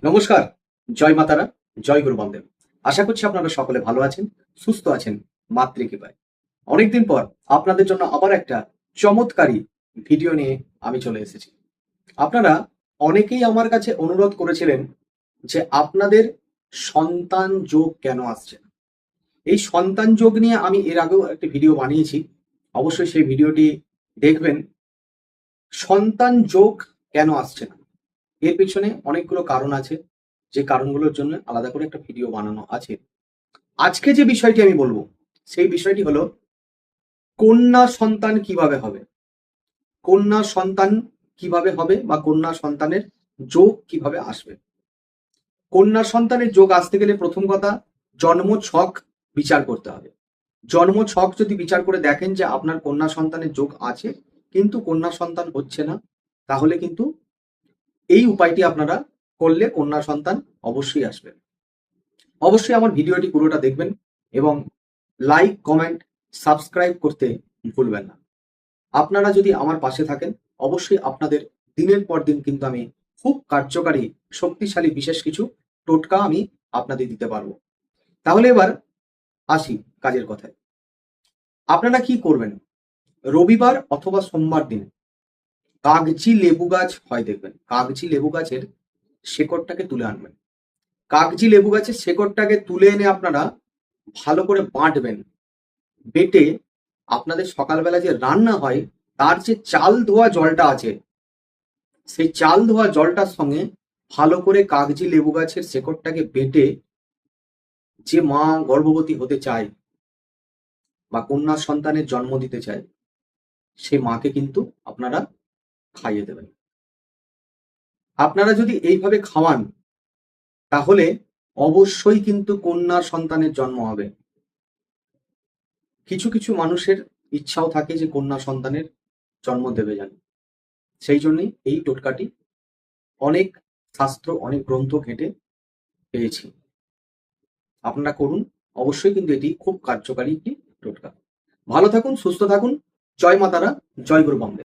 নমস্কার। জয় মাতারা, জয় গুরু বামদেব। আশা করছি আপনারা সকলে ভালো আছেন, সুস্থ আছেন মাতৃকৃপায়। অনেকদিন পর আপনাদের জন্য আবার একটা চমৎকারী ভিডিও নিয়ে আমি চলে এসেছি। আপনারা অনেকেই আমার কাছে অনুরোধ করেছিলেন যে আপনাদের সন্তান যোগ কেন আসছে না। এই সন্তান যোগ নিয়ে আমি এর আগেও একটা ভিডিও বানিয়েছি, অবশ্যই সেই ভিডিওটি দেখবেন। সন্তান যোগ কেন আসছে না, এর পেছনে অনেকগুলো কারণ আছে, যে কারণগুলোর জন্য আলাদা করে একটা ভিডিও বানানো আছে। আজকে যে বিষয়টি আমি বলবো, সেই বিষয়টি হলো কন্যা সন্তান কিভাবে হবে। কন্যা সন্তান কিভাবে হবে বা কন্যা সন্তানের যোগ কিভাবে আসবে। কন্যা সন্তানের যোগ আসতে গেলে প্রথম কথা, জন্ম ছক বিচার করতে হবে। জন্ম ছক যদি বিচার করে দেখেন যে আপনার কন্যা সন্তানের যোগ আছে কিন্তু কন্যা সন্তান হচ্ছে না, তাহলে কিন্তু এই উপায়টি আপনারা করলে কন্যা সন্তান অবশ্যই আসবে। অবশ্যই আমার ভিডিওটি পুরোটা দেখবেন এবং লাইক, কমেন্ট, সাবস্ক্রাইব করতে ভুলবেন না। আপনারা যদি আমার পাশে থাকেন, অবশ্যই আপনাদের দিনের পর দিন কিন্তু আমি খুব কার্যকারী, শক্তিশালী বিশেষ কিছু টোটকা আমি আপনাদের দিতে পারবো। তাহলে এবার আসি কাজের কথায়। আপনারা কি করবেন? রবিবার অথবা সোমবার দিন কাগজি লেবু গাছ হয় দেখবেন, কাগজি লেবু গাছের শেকড়টাকে তুলে আনবেন। কাগজি লেবু গাছের শেকড়টাকে তুলে এনে আপনারা ভালো করে বাঁটবেন। বেটে আপনাদের সকালবেলা যে রান্না হয় তার যে চাল ধোয়া জলটা আছে, সেই চাল ধোয়া জলটার সঙ্গে ভালো করে কাগজি লেবু গাছের শেকড়টাকে বেটে যে মা গর্ভবতী হতে চায় বা কন্যা সন্তানের জন্ম দিতে চায়, সে মাকে কিন্তু আপনারা খাইয়ে দেবেন। আপনারা যদি এইভাবে খাওয়ান, তাহলে অবশ্যই কিন্তু কন্যা সন্তানের জন্ম হবে। কিছু কিছু মানুষের ইচ্ছাও থাকে যে কন্যা সন্তানের জন্ম দেবে যেন, সেই জন্যই এই টোটকাটি অনেক শাস্ত্র, অনেক গ্রন্থ ঘেঁটে পেয়েছি। আপনারা করুন, অবশ্যই কিন্তু এটি খুব কার্যকারী একটি টোটকা। ভালো থাকুন, সুস্থ থাকুন। জয় মাতারা, জয় গুরু বামদেব।